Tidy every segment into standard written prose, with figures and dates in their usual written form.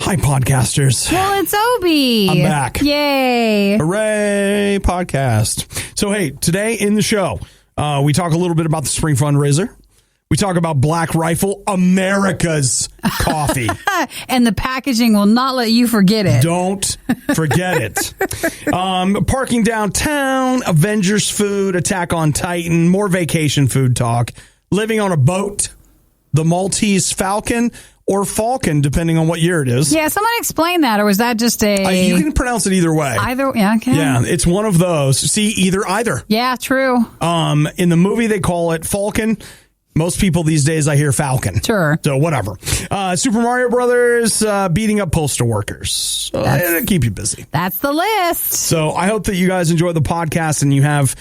Hi, podcasters. Well, it's Obi. I'm back. Yay. Hooray, podcast. So, hey, today in the show, we talk a little bit about the spring fundraiser. We talk about Black Rifle, America's coffee. And the packaging will not let you forget it. Don't forget it. Parking downtown, Avengers food, Attack on Titan, more vacation food talk, living on a boat, the Maltese Falcon, or Falcon, depending on what year it is. Yeah, someone explain that, or was that just a... you can pronounce it either way. Either, yeah, okay. Yeah, it's one of those. See, either. Yeah, true. In the movie, they call it Falcon. Most people these days, I hear Falcon. Sure. So, whatever. Super Mario Brothers beating up postal workers. It'll keep you busy. That's the list. So, I hope that you guys enjoy the podcast and you have...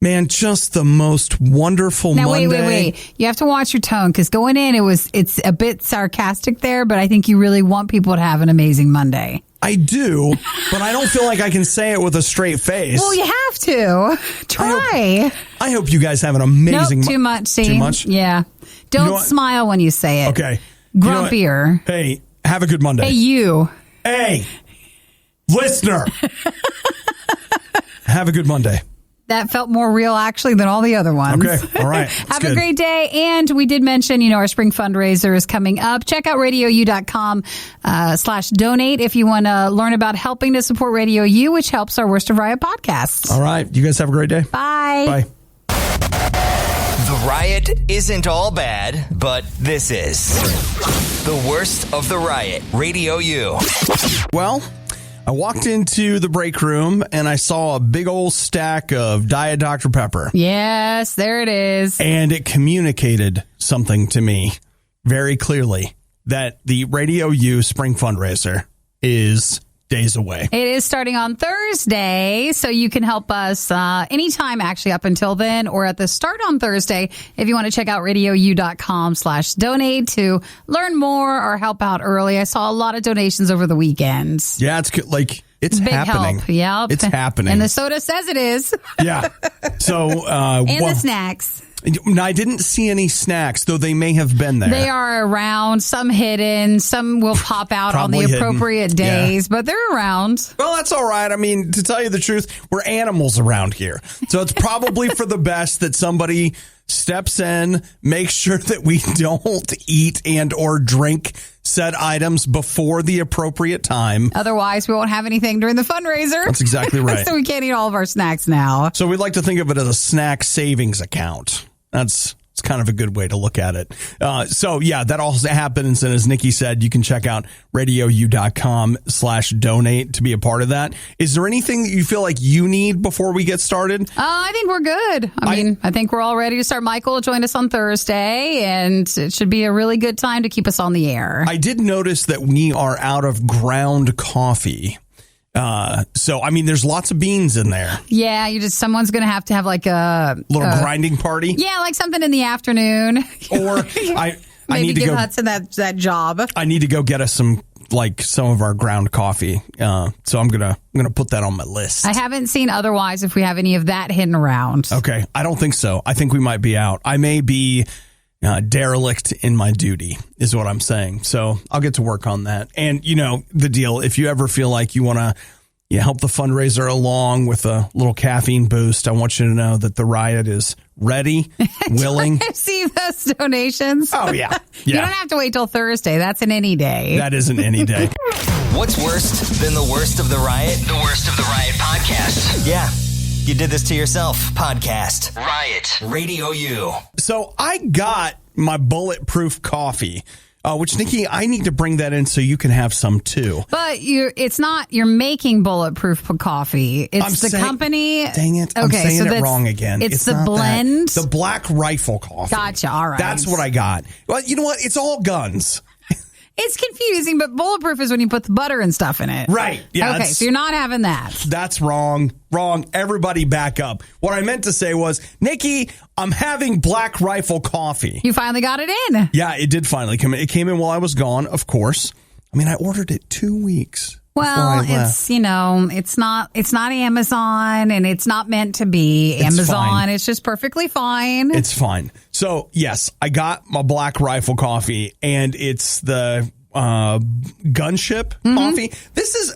Man, just the most wonderful Monday. Now, wait. You have to watch your tone, because going in, it's a bit sarcastic there, but I think you really want people to have an amazing Monday. I do, but I don't feel like I can say it with a straight face. Well, you have to. Try. I hope you guys have an amazing... Nope, too much. See? Too much? Yeah. Don't smile when you say it. Okay. Grumpier. Hey, have a good Monday. Hey, you. Hey, listener. Have a good Monday. That felt more real, actually, than all the other ones. Okay. All right. Have a great day. And we did mention, our spring fundraiser is coming up. Check out RadioU.com /donate if you want to learn about helping to support Radio U, which helps our Worst of Riot podcasts. All right. You guys have a great day. Bye. Bye. The Riot isn't all bad, but this is the Worst of the Riot. Radio U. Well, I walked into the break room and I saw a big old stack of Diet Dr. Pepper. Yes, there it is. And it communicated something to me very clearly, that the Radio U spring fundraiser is days away. It is starting on Thursday, so you can help us anytime, actually, up until then, or at the start on Thursday, if you want to check out RadioU.com /donate to learn more or help out early. I saw a lot of donations over the weekend. Yeah, it's it's big happening. Help. Yep. It's happening. And the soda says it is. Yeah. So, and the snacks. I didn't see any snacks, though they may have been there. They are around, some hidden, some will pop out on the appropriate days, but they're around. Well, that's all right. I mean, to tell you the truth, we're animals around here. So it's probably for the best that somebody steps in, makes sure that we don't eat and or drink said items before the appropriate time. Otherwise, we won't have anything during the fundraiser. That's exactly right. So we can't eat all of our snacks now. So we'd like to think of it as a snack savings account. It's kind of a good way to look at it. So, yeah, that all happens. And as Nikki said, you can check out RadioU.com /donate to be a part of that. Is there anything that you feel like you need before we get started? I think we're good. I think we're all ready to start. Michael will join us on Thursday, and it should be a really good time to keep us on the air. I did notice that we are out of ground coffee. So, I mean, there's lots of beans in there. Yeah, someone's going to have like a little grinding party. Yeah, like something in the afternoon. Or I need to give go. Hudson that job. I need to go get us some of our ground coffee. So I'm gonna put that on my list. I haven't seen otherwise if we have any of that hidden around. Okay, I don't think so. I think we might be out. I may be derelict in my duty is what I'm saying. So I'll get to work on that. And the deal, if you ever feel like you want to help the fundraiser along with a little caffeine boost, I want you to know that the Riot is ready, willing. See those donations? Oh, yeah. You don't have to wait till Thursday. That's an any day. That isn't any day. What's worse than the Worst of the Riot? The Worst of the Riot podcast. Yeah. You did this to yourself. Podcast. Riot. Radio U. So I got my bulletproof coffee, which, Nikki, I need to bring that in so you can have some too. But you're making bulletproof coffee. It's company. Dang it. I'm saying it wrong again. It's the blend. The Black Rifle coffee. Gotcha. All right. That's what I got. Well, you know what? It's all guns. It's confusing, but bulletproof is when you put the butter and stuff in it. Right. Yeah. Okay, so you're not having that. That's wrong. Wrong. Everybody back up. What I meant to say was, Nikki, I'm having Black Rifle coffee. You finally got it in. Yeah, it did finally come in. It came in while I was gone, of course. I mean, I ordered it 2 weeks. Well, it's it's not Amazon, and it's not meant to be Amazon. Fine. It's just perfectly fine. It's fine. So, yes, I got my Black Rifle coffee, and it's the gunship coffee. This is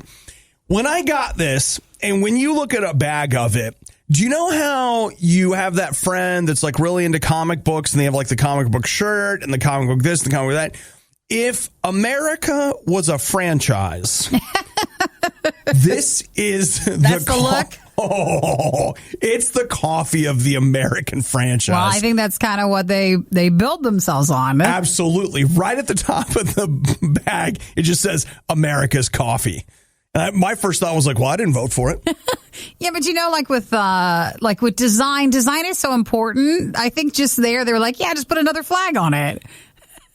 when I got this, and when you look at a bag of it, do you know how you have that friend that's like really into comic books and they have like the comic book shirt and the comic book this and the comic book that? If America was a franchise, this is That's the look. Oh, it's the coffee of the American franchise. Well, I think that's kind of what they build themselves on. Absolutely. Right at the top of the bag, it just says America's coffee. My first thought was like, well, I didn't vote for it. Yeah, but like with design is so important. I think just they were like, yeah, just put another flag on it.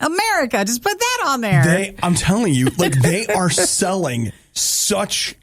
America, just put that on there. I'm telling you, like they are selling such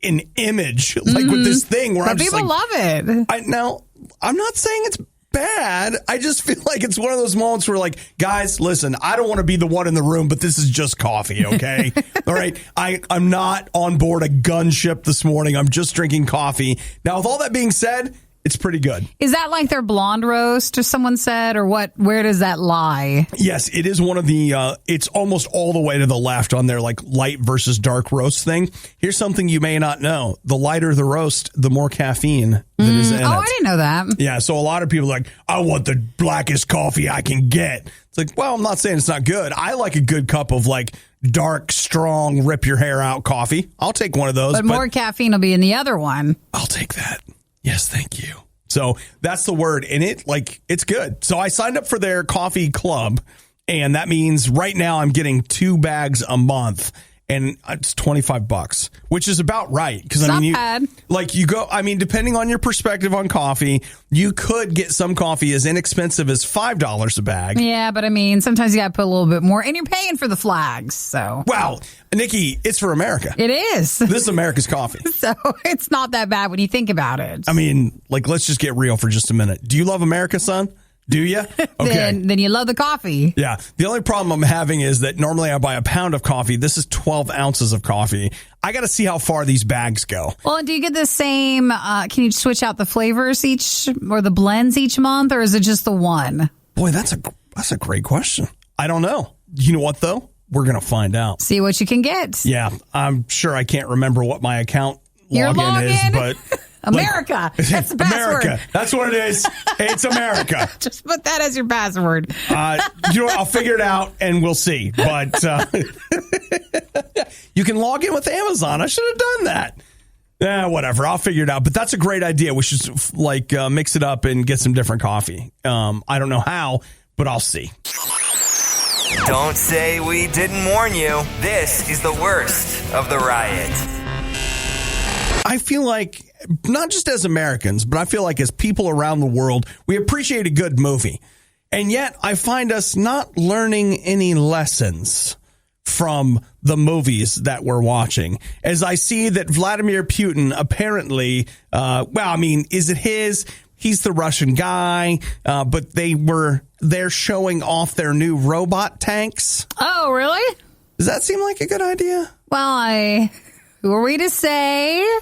an image, like with this thing where I'm people just love it. Now, I'm not saying it's bad. I just feel like it's one of those moments where, like, guys, listen, I don't want to be the one in the room, but this is just coffee, okay? All right, I'm not on board a gunship this morning. I'm just drinking coffee. Now, with all that being said, it's pretty good. Is that like their blonde roast, or someone said, or what? Where does that lie? Yes, it is one of the, it's almost all the way to the left on their like light versus dark roast thing. Here's something you may not know. The lighter the roast, the more caffeine that is in it. I didn't know that. Yeah, so a lot of people are like, I want the blackest coffee I can get. It's like, well, I'm not saying it's not good. I like a good cup of like dark, strong, rip your hair out coffee. I'll take one of those. But more caffeine will be in the other one. I'll take that. Yes, thank you. So that's the word. And it's good. So I signed up for their coffee club, and that means right now I'm getting 2 bags a month, and it's $25, which is about right. Because I mean, depending on your perspective on coffee, you could get some coffee as inexpensive as $5 a bag. Yeah, but I mean, sometimes you got to put a little bit more, and you're paying for the flags. So, wow, Nikki, it's for America. It is. This is America's coffee. So it's not that bad when you think about it. I mean, like, let's just get real for just a minute. Do you love America, son? Do you? Okay. Then you love the coffee. Yeah. The only problem I'm having is that normally I buy a pound of coffee. This is 12 ounces of coffee. I got to see how far these bags go. Well, do you get the same? Can you switch out the flavors or the blends each month, or is it just the one? Boy, that's a great question. I don't know. You know what, though? We're going to find out. See what you can get. Yeah. I'm sure I can't remember what my account login is, but... America. That's the password. America. That's what it is. It's America. Just put that as your password. You know what? I'll figure it out and we'll see. But you can log in with Amazon. I should have done that. Whatever. I'll figure it out. But that's a great idea. We should mix it up and get some different coffee. I don't know how, but I'll see. Don't say we didn't warn you. This is the worst of the riot. I feel like, not just as Americans, but I feel like as people around the world, we appreciate a good movie. And yet I find us not learning any lessons from the movies that we're watching. As I see that Vladimir Putin apparently, is it his? He's the Russian guy, but they're showing off their new robot tanks. Oh, really? Does that seem like a good idea? Well, who are we to say?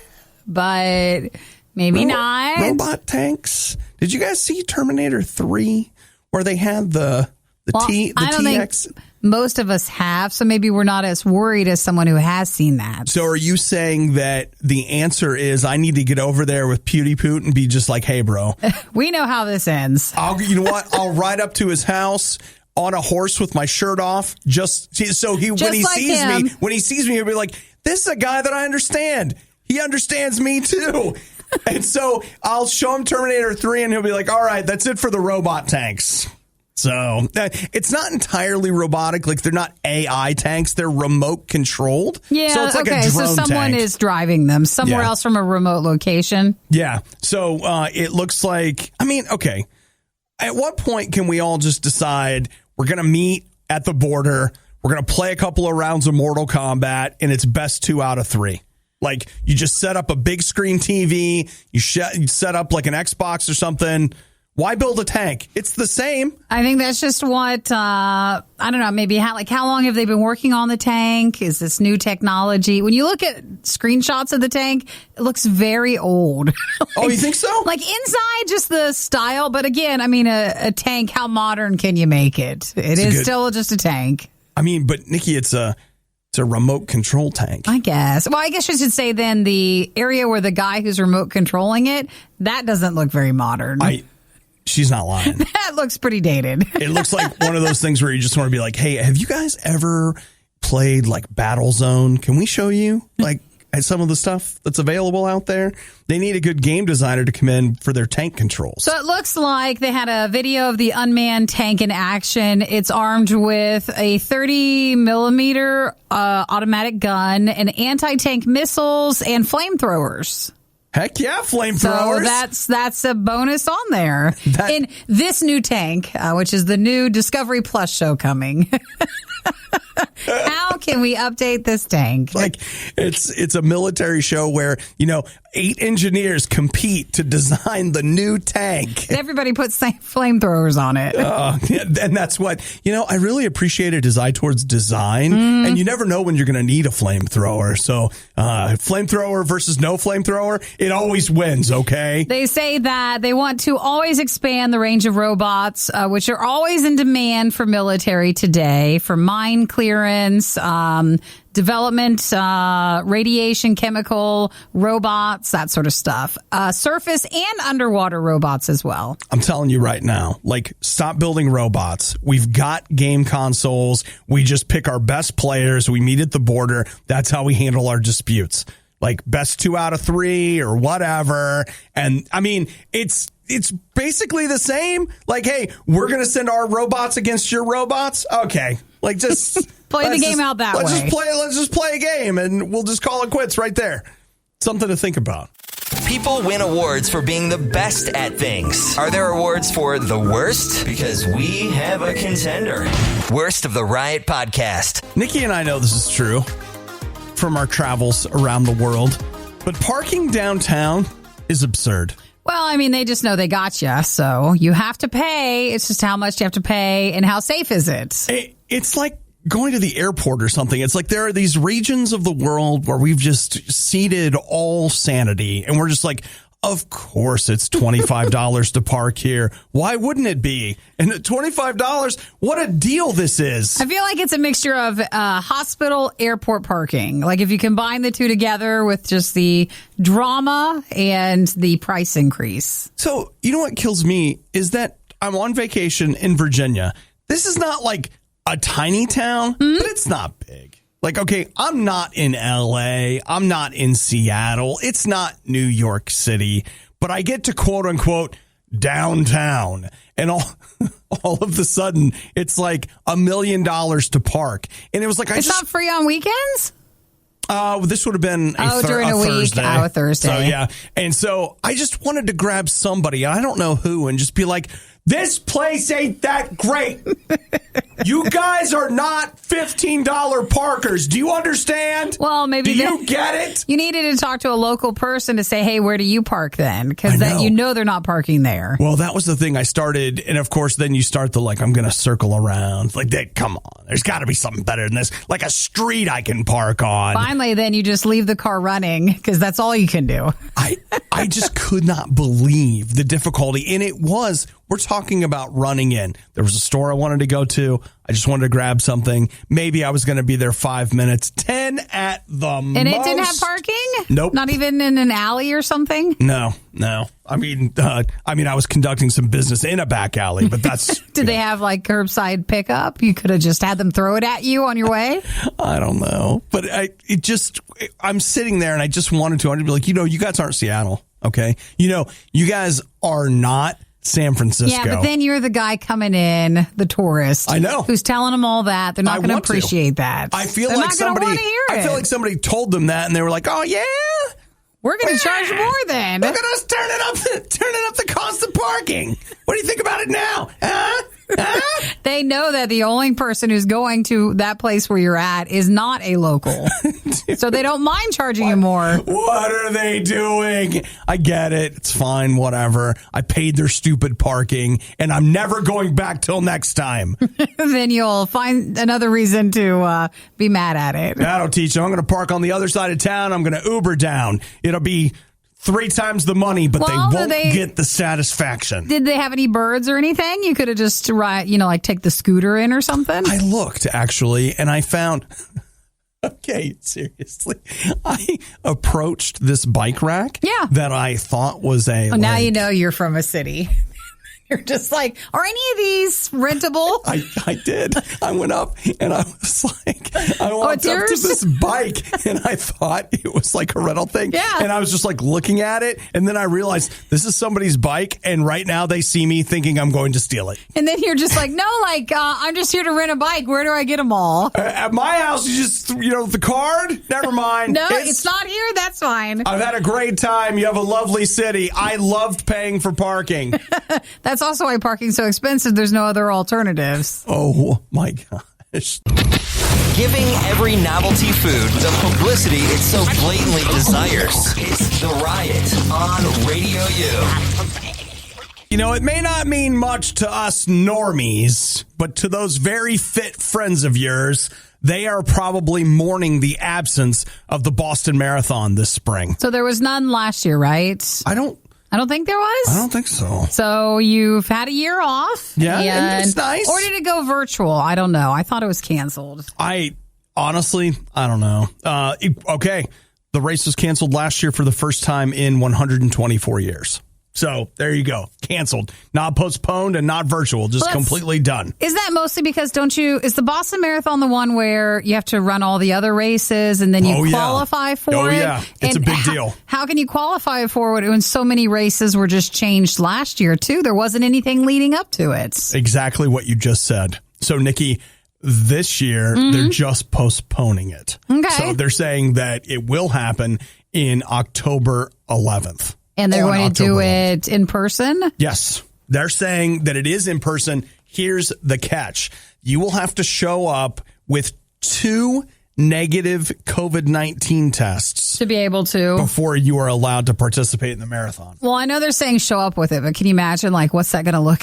But maybe not. Robot tanks. Did you guys see Terminator 3 where they had the TX? I don't think most of us have, so maybe we're not as worried as someone who has seen that. So are you saying that the answer is I need to get over there with PewDiePoot and be just like, hey, bro. We know how this ends. You know what? I'll ride up to his house on a horse with my shirt off, just so when he sees me, he'll be like, this is a guy that I understand. He understands me too. And so I'll show him Terminator 3 and he'll be like, all right, that's it for the robot tanks. So it's not entirely robotic. Like, they're not AI tanks. They're remote controlled. Yeah. So it's like a drone so someone tank. is driving them somewhere else from a remote location. Yeah. So it looks like, okay. At what point can we all just decide we're going to meet at the border? We're going to play a couple of rounds of Mortal Kombat and it's best 2 out of 3. Like, you just set up a big screen TV, you set up like an Xbox or something. Why build a tank? It's the same. I think that's just what, I don't know, maybe how long have they been working on the tank? Is this new technology? When you look at screenshots of the tank, it looks very old. Oh, you think so? Like inside, just the style. But again, I mean, a tank, how modern can you make it? It is still just a tank. I mean, but Nikki, it's a remote control tank. I guess. Well, I guess you should say then the area where the guy who's remote controlling it, that doesn't look very modern. She's not lying. That looks pretty dated. It looks like one of those things where you just want to be like, hey, have you guys ever played like Battlezone? Can we show you like some of the stuff that's available out there? They need a good game designer to come in for their tank controls. So it looks like they had a video of the unmanned tank in action. It's armed with a 30 millimeter automatic gun and anti-tank missiles and flamethrowers. Heck yeah, flamethrowers. So that's a bonus on there. In this new tank, which is the new Discovery Plus show coming. How can we update this tank? Like it's a military show where, 8 engineers compete to design the new tank. Everybody puts flamethrowers on it. And that's what, I really appreciate a design towards design. And you never know when you're going to need a flamethrower. So flamethrower versus no flamethrower, it always wins, okay? They say that they want to always expand the range of robots, which are always in demand for military today, for mine clearance, development, radiation, chemical, robots, that sort of stuff. Surface and underwater robots as well. I'm telling you right now, stop building robots. We've got game consoles. We just pick our best players. We meet at the border. That's how we handle our disputes. Best 2 out of 3 or whatever. And I mean, it's basically the same. Hey, we're going to send our robots against your robots. Okay. Just play the game out that way. Let's just play a game and we'll just call it quits right there. Something to think about. People win awards for being the best at things. Are there awards for the worst? Because we have a contender. Worst of the Riot Podcast. Nikki and I know this is true from our travels around the world, but parking downtown is absurd. Well, I mean, they just know they got you, so you have to pay. It's just how much you have to pay and how safe is it? It's like going to the airport or something. It's like there are these regions of the world where we've just ceded all sanity, and we're just like, of course it's $25 to park here. Why wouldn't it be? And at $25, what a deal this is. I feel like it's a mixture of hospital, airport parking. If you combine the two together with just the drama and the price increase. So, you know what kills me is that I'm on vacation in Virginia. This is not like a tiny town, but it's not big. Okay, I'm not in LA. I'm not in Seattle. It's not New York City, but I get to quote unquote downtown, and all of a sudden it's like $1 million to park. And it was like, it's not free on weekends? This would have been during a week. Thursday. A Thursday. So yeah. And so I just wanted to grab somebody, I don't know who, and just be like, this place ain't that great. You guys are not $15 parkers. Do you understand? Well, maybe do you get it? You needed to talk to a local person to say, hey, where do you park then? Because they're not parking there. Well, that was the thing I started. And of course, then you start the I'm going to circle around. Come on. There's got to be something better than this. Like a street I can park on. Finally, then you just leave the car running because that's all you can do. I just could not believe the difficulty. And we're talking about running in. There was a store I wanted to go to. I just wanted to grab something. Maybe I was going to be there 5 minutes, 10 at the most. And it didn't have parking? Nope. Not even in an alley or something? No. I mean, I was conducting some business in a back alley, but that's... Did they have curbside pickup? You could have just had them throw it at you on your way? I don't know. But I'm sitting there and I just wanted to be like, you guys aren't Seattle, okay? You guys are not San Francisco. Yeah, but then you're the guy coming in, the tourist. I know. Who's telling them all that. They're not going to appreciate that. I feel like somebody told them that and they were like, oh, yeah? We're going to charge more then. Look at us turning up the cost of parking. What do you think about it now? Huh? They know that the only person who's going to that place where you're at is not a local. So they don't mind charging you more. What are they doing? I get it. It's fine. Whatever. I paid their stupid parking and I'm never going back till next time. Then you'll find another reason to be mad at it. That'll teach you. I'm going to park on the other side of town. I'm going to Uber down. It'll be 3 times the money, but Well, they won't get the satisfaction. Did they have any birds or anything? You could have just, like take the scooter in or something. I looked, actually, and I found... Okay, seriously. I approached this bike rack that I thought was a... Well, now you know you're from a city. You're just like, are any of these rentable? I did. I went up and I was like, I walked up to this bike and I thought it was like a rental thing. Yeah. And I was just like looking at it. And then I realized this is somebody's bike. And right now they see me thinking I'm going to steal it. And then you're just like, no, I'm just here to rent a bike. Where do I get them all? At my house, you just, the card? Never mind. No, it's not here. That's fine. I've had a great time. You have a lovely city. I loved paying for parking. That's also why parking's so expensive. There's no other alternatives. Oh, my gosh. Giving every novelty food the publicity it so blatantly desires. It's The Riot on Radio U. It may not mean much to us normies, but to those very fit friends of yours, they are probably mourning the absence of the Boston Marathon this spring. So there was none last year, right? I don't think there was. I don't think so. So you've had a year off. Yeah, and it's nice. Or did it go virtual? I don't know. I thought it was canceled. Honestly, I don't know. Okay. The race was canceled last year for the first time in 124 years. So there you go. Canceled. Not postponed and not virtual. Just completely done. Is that mostly because is the Boston Marathon the one where you have to run all the other races and then you qualify for it? Oh, yeah. It's a big deal. How can you qualify for it when so many races were just changed last year, too? There wasn't anything leading up to it. Exactly what you just said. So, Nikki, this year, they're just postponing it. Okay. So they're saying that it will happen in October 11th. And they're going to do it in person? Yes. They're saying that it is in person. Here's the catch. You will have to show up with 2 negative COVID-19 tests to be able to before you are allowed to participate in the marathon. Well, I know they're saying show up with it, but can you imagine what's that going to look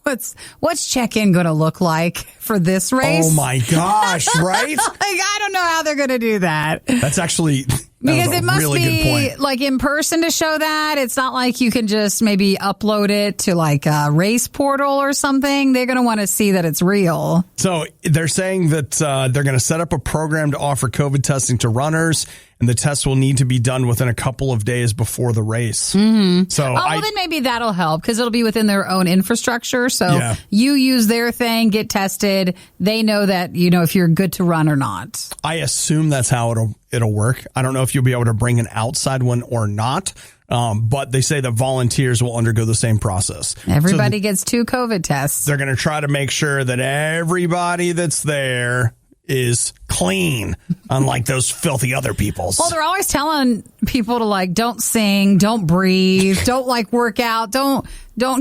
What's check-in going to look like for this race? Oh my gosh, right? I don't know how they're going to do that. That's actually because it must really be good point. In person to show that. It's not like you can just maybe upload it to a race portal or something. They're going to want to see that it's real. So they're saying that they're going to set up a program to offer COVID testing to runners, and the test will need to be done within a couple of days before the race. Mm-hmm. So then maybe that'll help because it'll be within their own infrastructure. So you use their thing, get tested. They know that, if you're good to run or not. I assume that's how it'll work. I don't know if you'll be able to bring an outside one or not. But they say that volunteers will undergo the same process. Everybody gets 2 COVID tests. They're going to try to make sure that everybody that's there is clean, unlike those filthy other peoples. Well, they're always telling people to don't sing, don't breathe, don't work out, don't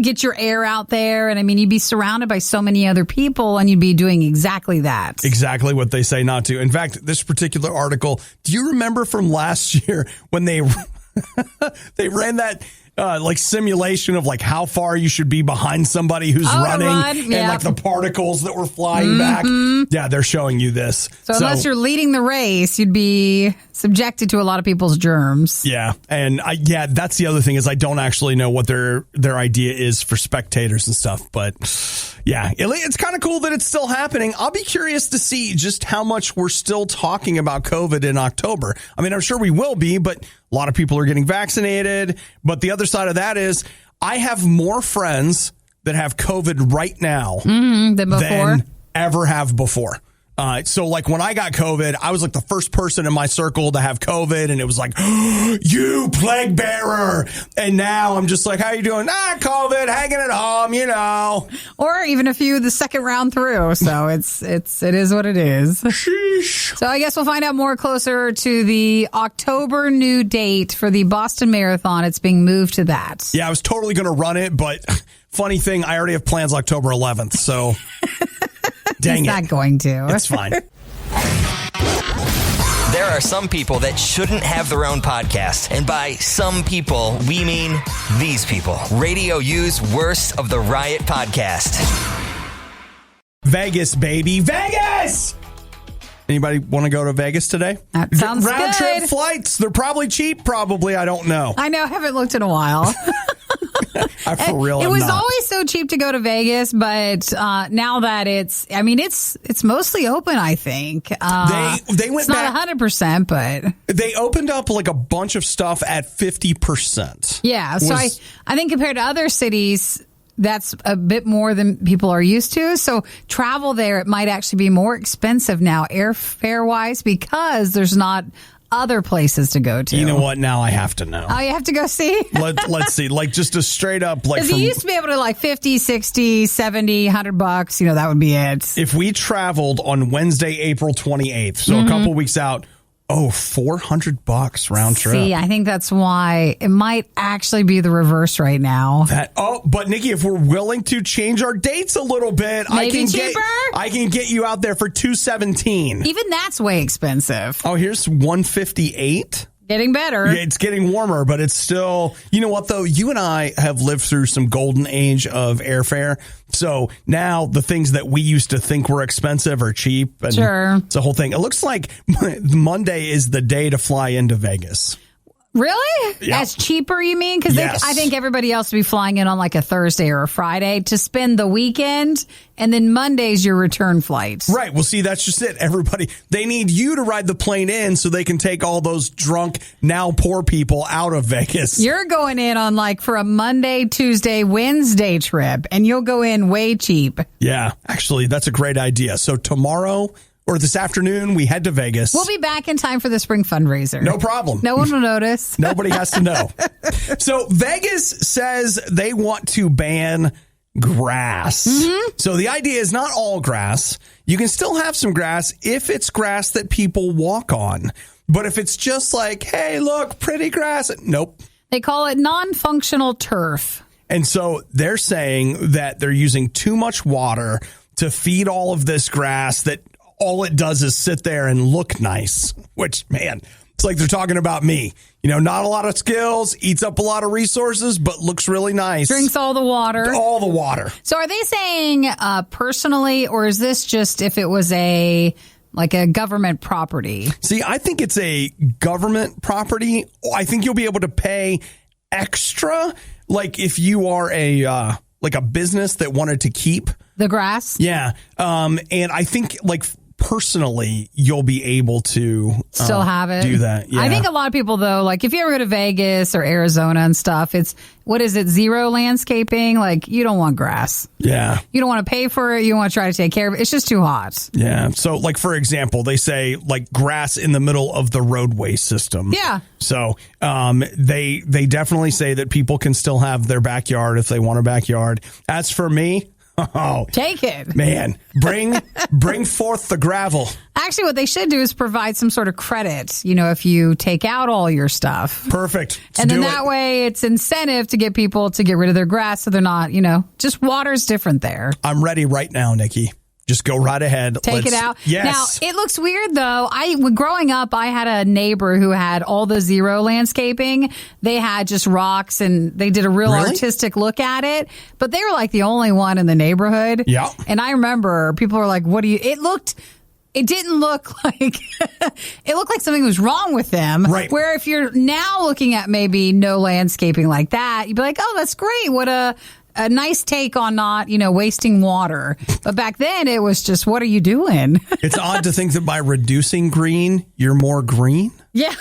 get your air out there. And I mean, you'd be surrounded by so many other people and you'd be doing exactly that. Exactly what they say not to. In fact, this particular article, do you remember from last year when they ran that simulation of how far you should be behind somebody who's running and the particles that were flying back? Yeah, they're showing you this. So unless you're leading the race, you'd be subjected to a lot of people's germs. Yeah. And that's the other thing is I don't actually know what their idea is for spectators and stuff. But yeah, it's kind of cool that it's still happening. I'll be curious to see just how much we're still talking about COVID in October. I mean, I'm sure we will be, but a lot of people are getting vaccinated. But the other side of that is I have more friends that have COVID right now than ever have before. So when I got COVID, I was the first person in my circle to have COVID, and it was you plague bearer. And now I'm just how you doing? COVID, hanging at home, Or even a few the second round through. So it is what it is. Sheesh. So I guess we'll find out more closer to the October new date for the Boston Marathon. It's being moved to that. Yeah, I was totally going to run it, but funny thing, I already have plans October 11th. So dang He's not going to. It's fine. There are some people that shouldn't have their own podcast. And by some people, we mean these people. Radio U's Worst of the Riot podcast. Vegas, baby. Vegas! Anybody want to go to Vegas today? That sounds Round trip good. flights. They're probably cheap. Probably. I don't know. I know. I haven't looked in a while. I for real. It am was not. always so cheap to go to Vegas, but now that it's mostly open, I think. They went it's not back. 100%, but They opened up like a bunch of stuff at 50%. yeah. So I think compared to other cities, that's a bit more than people are used to. So travel there, it might actually be more expensive now, airfare wise, because there's not other places to go to. You know what? Now I have to know. Oh, you have to go see? Let's see. Like just a straight up like. Because you used to be able to like 50, 60, 70, $100, that would be it. If we traveled on Wednesday, April 28th, so a couple weeks out, $400 round trip. See, I think that's why it might actually be the reverse right now. But Nikki, if we're willing to change our dates a little bit, Maybe cheaper? I can get you out there for $217. Even that's way expensive. Oh, here's $158. Getting better. Yeah, it's getting warmer, but it's still, you know what though? You and I have lived through some golden age of airfare. So now the things that we used to think were expensive are cheap. And Sure. It's a whole thing. It looks like Monday is the day to fly into Vegas. Really? Yeah. That's cheaper, you mean? Because Yes. I think everybody else would be flying in on like a Thursday or a Friday to spend the weekend, and then Monday's your return flight. Right. Well, see, that's just it. Everybody, they need you to ride the plane in so they can take all those drunk, now poor people out of Vegas. You're going in on like for a Monday, Tuesday, Wednesday trip, and you'll go in way cheap. Yeah, actually, that's a great idea. So tomorrow or this afternoon, we head to Vegas. We'll be back in time for the spring fundraiser. No problem. No one will notice. Nobody has to know. So Vegas says they want to ban grass. So the idea is not all grass. You can still have some grass if it's grass that people walk on. But if it's just like, hey, look, pretty grass. Nope. They call it non-functional turf. And so they're saying that they're using too much water to feed all of this grass that all it does is sit there and look nice, which, man, it's like they're talking about me. Not a lot of skills, eats up a lot of resources, but looks really nice. Drinks all the water. All the water. So are they saying personally, or is this just if it was a government property? See, I think it's a government property. I think you'll be able to pay extra, like if you are a business that wanted to keep the grass? Yeah. And I think personally, you'll be able to still have it. Do that. Yeah. I think a lot of people, though, if you ever go to Vegas or Arizona and stuff, it's, what is it, zero landscaping? You don't want grass. Yeah. You don't want to pay for it. You don't want to try to take care of it. It's just too hot. Yeah. So, for example, they say grass in the middle of the roadway system. Yeah. So they definitely say that people can still have their backyard if they want a backyard. As for me, take it, man. Bring forth the gravel. Actually, what they should do is provide some sort of credit, if you take out all your stuff. Perfect. And then that way it's incentive to get people to get rid of their grass so they're not, just water's different there. I'm ready right now, Nikki. Just go right ahead. Take it out. Yes. Now, it looks weird, though. Growing up, I had a neighbor who had all the zero landscaping. They had just rocks, and they did a real artistic look at it. But they were the only one in the neighborhood. Yeah. And I remember people were like, what do you... It didn't look like... it looked like something was wrong with them. Right. Where if you're now looking at maybe no landscaping like that, you'd be like, oh, that's great. What a nice take on not, wasting water. But back then it was just, what are you doing? It's odd to think that by reducing green, you're more green. Yeah.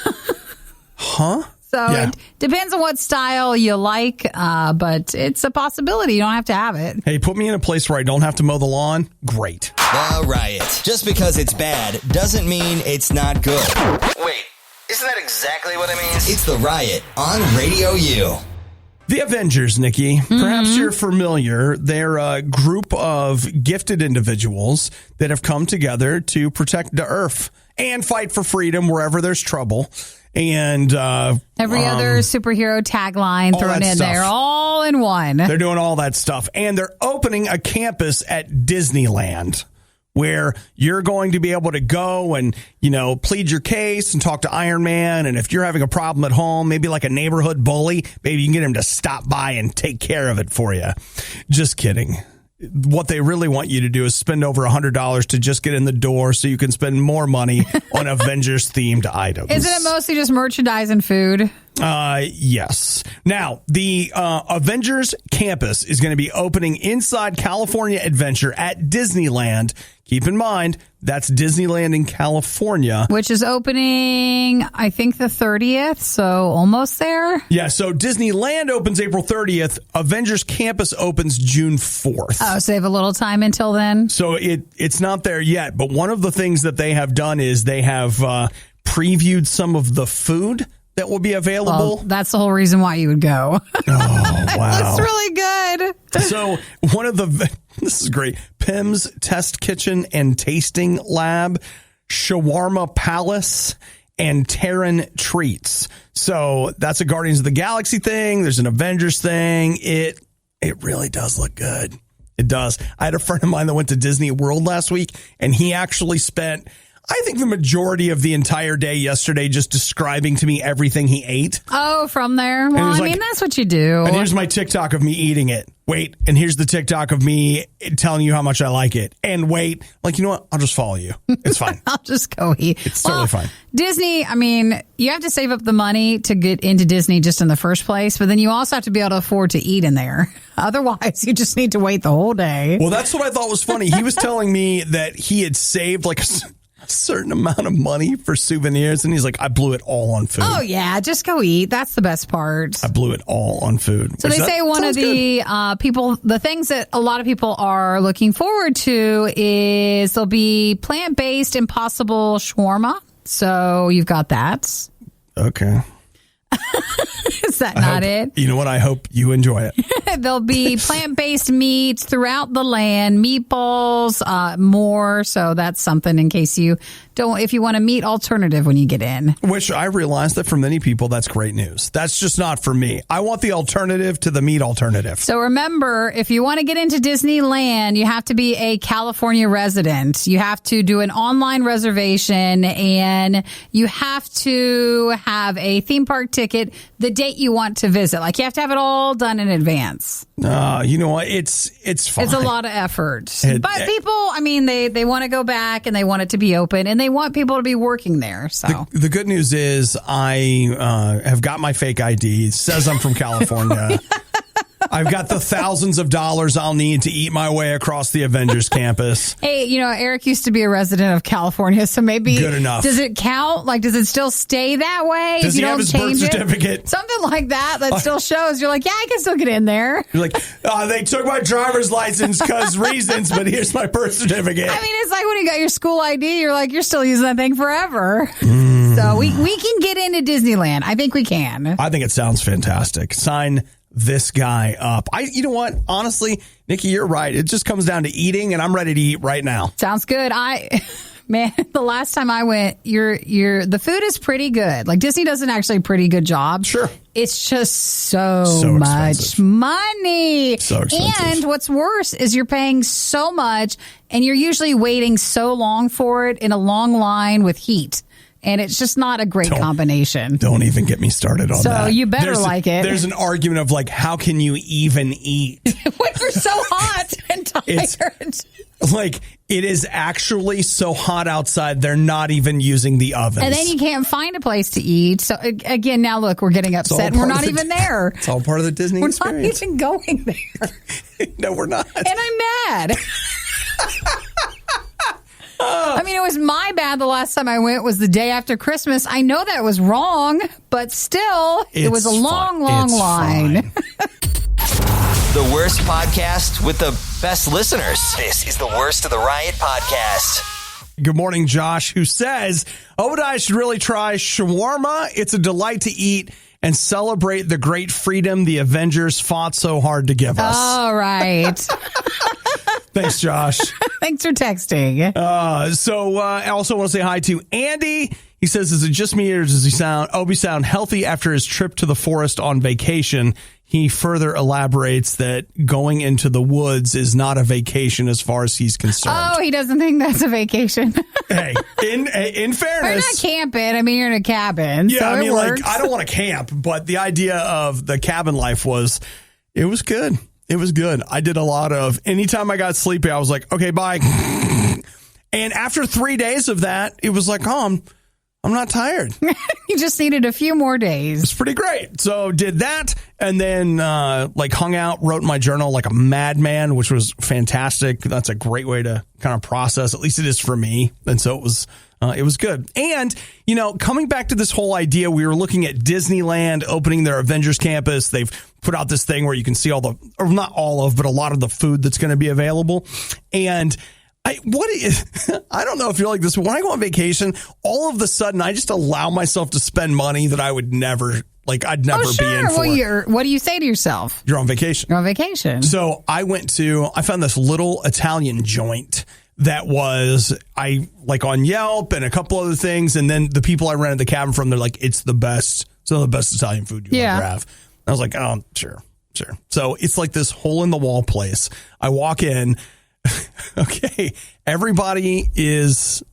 Huh? So It depends on what style you like, but it's a possibility. You don't have to have it. Hey, put me in a place where I don't have to mow the lawn. Great. The Riot. Just because it's bad doesn't mean it's not good. Wait, isn't that exactly what it means? It's The Riot on Radio U. The Avengers, Nikki. Perhaps you're familiar. They're a group of gifted individuals that have come together to protect the Earth and fight for freedom wherever there's trouble. And every other superhero tagline thrown in there, all in one. They're doing all that stuff. And they're opening a campus at Disneyland, where you're going to be able to go and, plead your case and talk to Iron Man. And if you're having a problem at home, maybe like a neighborhood bully, maybe you can get him to stop by and take care of it for you. Just kidding. what they really want you to do is spend over $100 to just get in the door so you can spend more money on Avengers-themed items. Isn't it mostly just merchandise and food? Yes. Now, the Avengers Campus is going to be opening inside California Adventure at Disneyland. Keep in mind, that's Disneyland in California. Which is opening, I think, the 30th, so almost there. Yeah, so Disneyland opens April 30th. Avengers Campus opens June 4th. Oh, so they have a little time until then? So it's not there yet, but one of the things that they have done is they have previewed some of the food that will be available. Well, that's the whole reason why you would go. Oh, wow. It's really good. So one of this is great, Pim's Test Kitchen and Tasting Lab, Shawarma Palace, and Terran Treats. So that's a Guardians of the Galaxy thing. There's an Avengers thing. It really does look good. It does. I had a friend of mine that went to Disney World last week, and he actually spent, I think, the majority of the entire day yesterday just describing to me everything he ate. Oh, from there? Well, I mean, that's what you do. And here's my TikTok of me eating it. Wait, and here's the TikTok of me telling you how much I like it. And wait, like, you know what? I'll just follow you. It's fine. I'll just go eat. It's totally fine. Disney, I mean, you have to save up the money to get into Disney just in the first place, but then you also have to be able to afford to eat in there. Otherwise, you just need to wait the whole day. Well, that's what I thought was funny. He was telling me that he had saved like a certain amount of money for souvenirs, and he's like, I blew it all on food. Oh yeah, just go eat. That's the best part. I blew it all on food. So they say one of the the things that a lot of people are looking forward to is there'll be plant-based Impossible shawarma. So you've got that. Okay. Is that not it? You know what? I hope you enjoy it. There'll be plant-based meats throughout the land, meatballs, more. So that's something in case you don't, if you want a meat alternative when you get in. Which I realize that for many people, that's great news. That's just not for me. I want the alternative to the meat alternative. So remember, if you want to get into Disneyland, you have to be a California resident. You have to do an online reservation, and you have to have a theme park ticket the date you want to visit. Like, you have to have it all done in advance. You know what? It's fine. It's a lot of effort. But people, I mean, they want to go back, and they want it to be open, and they want people to be working there. So the good news is I have got my fake ID. It says I'm from California. I've got the thousands of dollars I'll need to eat my way across the Avengers Campus. Hey, you know, Eric used to be a resident of California, so maybe good enough. Does it count? Like, does it still stay that way? Does he have his birth certificate? Something like that still shows. You're like, yeah, I can still get in there. You're like, they took my driver's license because reasons, but here's my birth certificate. I mean, it's like when you got your school ID, you're like, you're still using that thing forever. So we can get into Disneyland. I think we can. I think it sounds fantastic. Sign this guy up. You know what? Honestly, Nikki, you're right. It just comes down to eating, and I'm ready to eat right now. Sounds good. Man, the last time I went, the food is pretty good. Like, Disney does an actually pretty good job. Sure. It's just so much money. So expensive. And what's worse is you're paying so much, and you're usually waiting so long for it in a long line with heat. And it's just not a great combination. Don't even get me started on that. So you better like it. There's an argument of like, how can you even eat? When you're so hot and tired. Like, it is actually so hot outside, they're not even using the ovens. And then you can't find a place to eat. So again, now look, we're getting upset. We're not even there. It's all part of the Disney experience. We're not even going there. No, we're not. And I'm mad. I mean, it was my bad the last time I went was the day after Christmas. I know that was wrong, but still, it was a long line. The worst podcast with the best listeners. This is the Worst of the Riot podcast. Good morning, Josh, who says, Obadiah should really try shawarma. It's a delight to eat and celebrate the great freedom the Avengers fought so hard to give us. All right. Thanks, Josh. Thanks for texting. I also want to say hi to Andy. He says, is it just me or does Obi sound healthy after his trip to the forest on vacation? He further elaborates that going into the woods is not a vacation as far as he's concerned. Oh, he doesn't think that's a vacation. Hey, in fairness. You're not camping. I mean, you're in a cabin. Yeah, so I mean, works. like, I don't want to camp, but the idea of the cabin life was good. It was good. I did a lot of, anytime I got sleepy, I was like, okay, bye. And after 3 days of that, it was like, oh, I'm not tired. You just needed a few more days. It's pretty great. So did that, and then hung out, wrote in my journal like a madman, which was fantastic. That's a great way to kind of process. At least it is for me. And so it was good. And, coming back to this whole idea, we were looking at Disneyland opening their Avengers Campus. They've put out this thing where you can see but a lot of the food that's going to be available. And I don't know if you're like this, but when I go on vacation, all of a sudden I just allow myself to spend money that I would never, I'd never be in for. Well, what do you say to yourself? You're on vacation. You're on vacation. So I found this little Italian joint that was, on Yelp and a couple other things. And then the people I rented the cabin from, they're like, it's the best. It's one of the best Italian food you ever have. I was like, oh, sure. So it's like this hole in the wall place. I walk in. Okay, everybody let's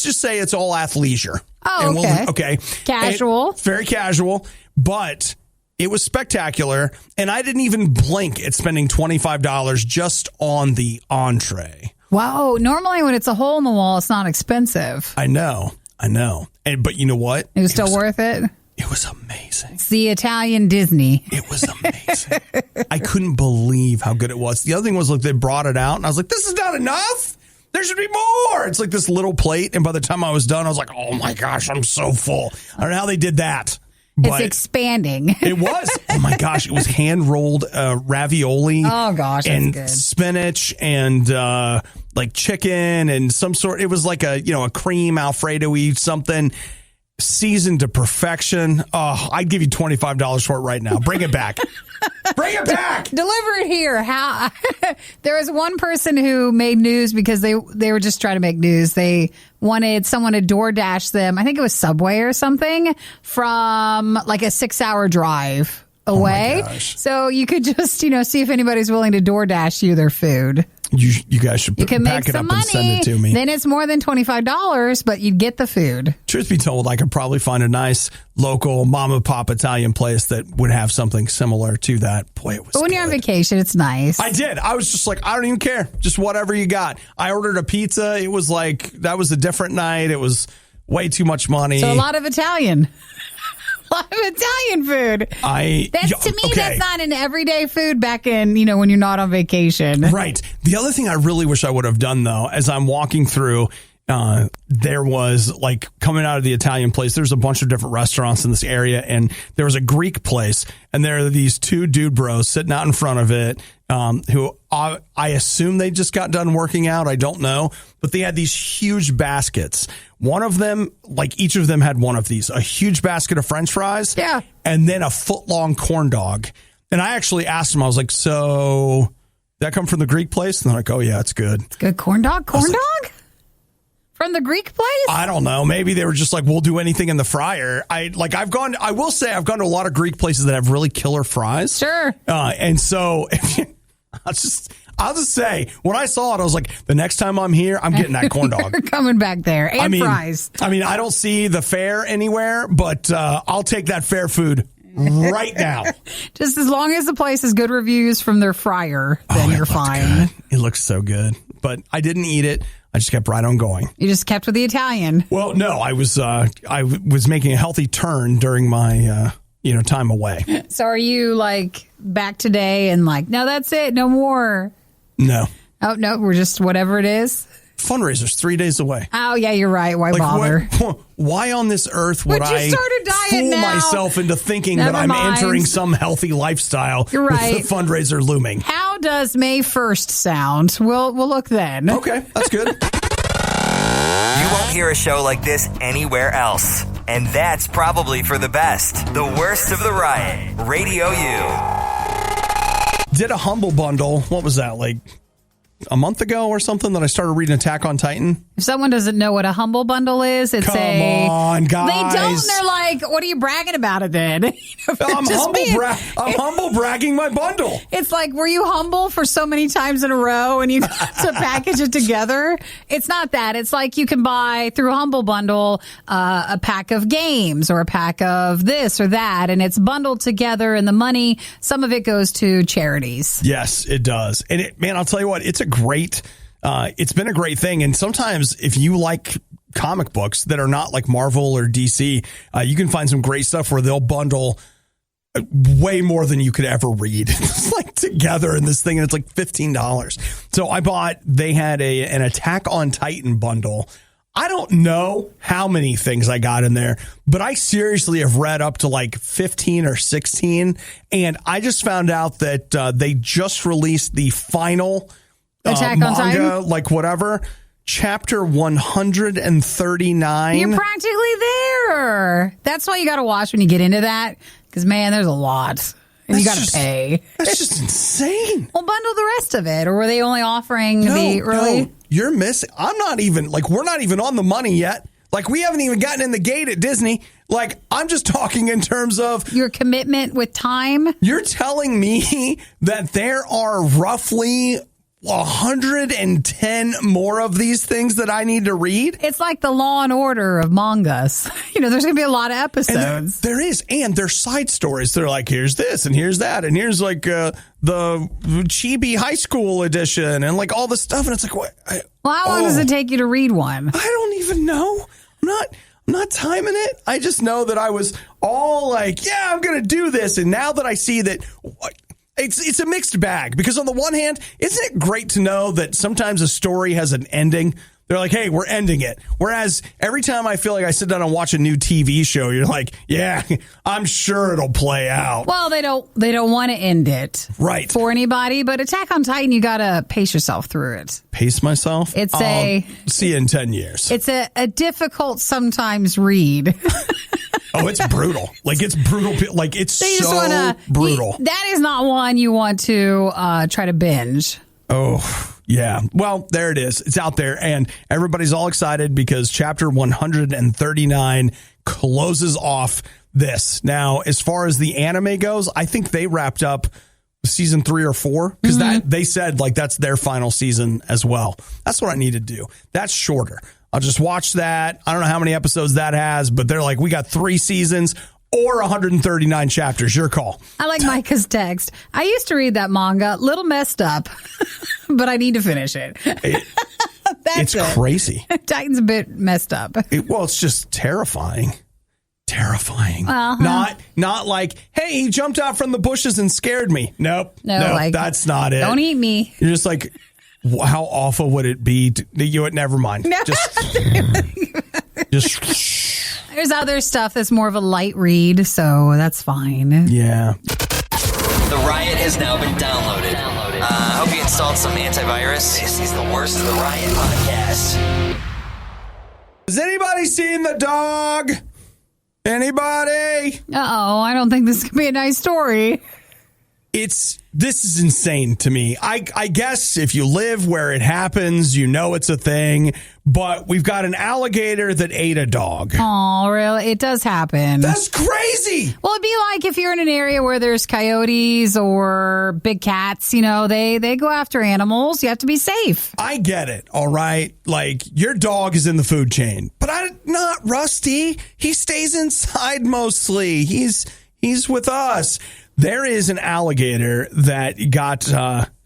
just say it's all athleisure. Oh, okay. Okay. Casual. Very casual, but it was spectacular. And I didn't even blink at spending $25 just on the entree. Wow. Normally when it's a hole in the wall, it's not expensive. I know. But you know what? It was still worth it? It was amazing. It's the Italian Disney. It was amazing. I couldn't believe how good it was. The other thing was, they brought it out, and I was like, this is not enough. There should be more. It's like this little plate, and by the time I was done, I was like, oh my gosh, I'm so full. I don't know how they did that. It's expanding. It was. Oh my gosh, it was hand-rolled ravioli. Oh gosh, that's and good. Spinach and chicken and some sort. It was like a cream Alfredo-y something. Seasoned to perfection. Oh, I'd give you $25 for it right now. Bring it back. Bring it back. Deliver it here. There was one person who made news because they were just trying to make news. They wanted someone to DoorDash them. I think it was Subway or something from a 6-hour drive away. Oh my gosh. So you could just, see if anybody's willing to DoorDash you their food. You guys should pack it up money, and send it to me. Then it's more than $25, but you'd get the food. Truth be told, I could probably find a nice local mom and pop Italian place that would have something similar to that. Boy, it was But when you're on vacation, it's nice. I did. I was just like, I don't even care. Just whatever you got. I ordered a pizza. It was that was a different night. It was way too much money. So a lot of Italian. A lot of Italian food. That's not an everyday food back in, when you're not on vacation. Right. The other thing I really wish I would have done, though, as I'm walking through, there was coming out of the Italian place, there's a bunch of different restaurants in this area, and there was a Greek place, and there are these two dude bros sitting out in front of it, who I assume they just got done working out. I don't know, but they had these huge baskets. One of them, each of them had one of these, a huge basket of French fries, and then a foot-long corn dog. And I actually asked them, I was like, so that come from the Greek place? And they're like, oh yeah, it's good. It's good. Corn dog? Dog? From the Greek place? I don't know. Maybe they were just like, we'll do anything in the fryer. I will say I've gone to a lot of Greek places that have really killer fries. Sure. And so I'll just say, when I saw it, I was like, the next time I'm here, I'm getting that corn dog. You're coming back there. And fries. I don't see the fare anywhere, but I'll take that fare food right now. Just as long as the place has good reviews from their fryer, then you're fine. Good. It looks so good. But I didn't eat it. I just kept right on going. You just kept with the Italian. Well, no, I was making a healthy turn during my time away. So are you back today and no, that's it, no more? No. Oh no, we're just whatever it is. Fundraiser's 3 days away. Oh yeah, you're right. Why bother? Why on this earth would I fool myself into thinking that I'm entering some healthy lifestyle with the fundraiser looming? How does May 1st sound? We'll look then. Okay, that's good. You won't hear a show like this anywhere else. And that's probably for the best. The worst of the riot. Radio U. Did a humble bundle. What was that, a month ago or something that I started reading Attack on Titan. If someone doesn't know what a humble bundle is, it's Come on, guys. They don't. They're like, what are you bragging about it then? I'm humble bragging my bundle. It's like, were you humble for so many times in a row and you got to package it together? It's not that. It's like you can buy through Humble Bundle a pack of games or a pack of this or that, and it's bundled together, and the money, some of it goes to charities. Yes, it does. And man, I'll tell you what, it's been a great thing. And sometimes if you like comic books that are not like Marvel or DC, you can find some great stuff where they'll bundle way more than you could ever read. It's like together in this thing, and it's like $15. So they had an Attack on Titan bundle. I don't know how many things I got in there, but I seriously have read up to like 15 or 16. And I just found out that they just released the final Attack on manga, Titan? like whatever, chapter 139. You're practically there. That's why you got to watch when you get into that, because, man, there's a lot. And you got to pay. That's just insane. Well, bundle the rest of it. Or were they only offering the early? No, you're missing. I'm not even, like, we're not even on the money yet. Like, we haven't even gotten in the gate at Disney. Like, I'm just talking in terms of your commitment with time. You're telling me that there are roughly 110 more of these things that I need to read? It's like the Law and Order of mangas. There's going to be a lot of episodes. There is. And there's side stories. They're like, here's this and here's that. And here's like the Chibi High School edition and like all this stuff. And it's like, what? How long does it take you to read one? I don't even know. I'm not timing it. I just know that I was all like, yeah, I'm going to do this. And now that I see that... It's a mixed bag, because on the one hand, isn't it great to know that sometimes a story has an ending? They're like, hey, we're ending it. Whereas every time I feel like I sit down and watch a new TV show, you're like, yeah, I'm sure it'll play out. Well, they don't want to end it right for anybody. But Attack on Titan, you got to pace yourself through it. Pace myself? I'll see you in 10 years. It's a difficult sometimes read. Oh, it's brutal. Like, it's brutal. Like, it's brutal. That is not one you want to try to binge. Oh, yeah. Well, there it is. It's out there, and everybody's all excited because chapter 139 closes off this. Now, as far as the anime goes, I think they wrapped up season 3 or 4, because they said like that's their final season as well. That's what I need to do. That's shorter. I'll just watch that. I don't know how many episodes that has, but they're like, we got 3 seasons or 139 chapters. Your call. I like Micah's text. I used to read that manga, little messed up, but I need to finish it. It's crazy. Titan's a bit messed up. It's just terrifying. Terrifying. Not like, hey, he jumped out from the bushes and scared me. Nope. No, like, that's not it. Don't eat me. You're just like, how awful would it be? Never mind. No. Just. There's other stuff that's more of a light read, so that's fine. Yeah. The Riot has now been downloaded. I hope you installed some antivirus. This is the worst of the Riot podcast. Has anybody seen the dog? Anybody? Uh-oh, I don't think this could be a nice story. This is insane to me. I guess if you live where it happens, you know it's a thing. But we've got an alligator that ate a dog. Oh, really? It does happen. That's crazy. Well, it'd be like if you're in an area where there's coyotes or big cats, they go after animals. You have to be safe. I get it. All right. Like, your dog is in the food chain, but not Rusty. He stays inside mostly. He's with us. There is an alligator that got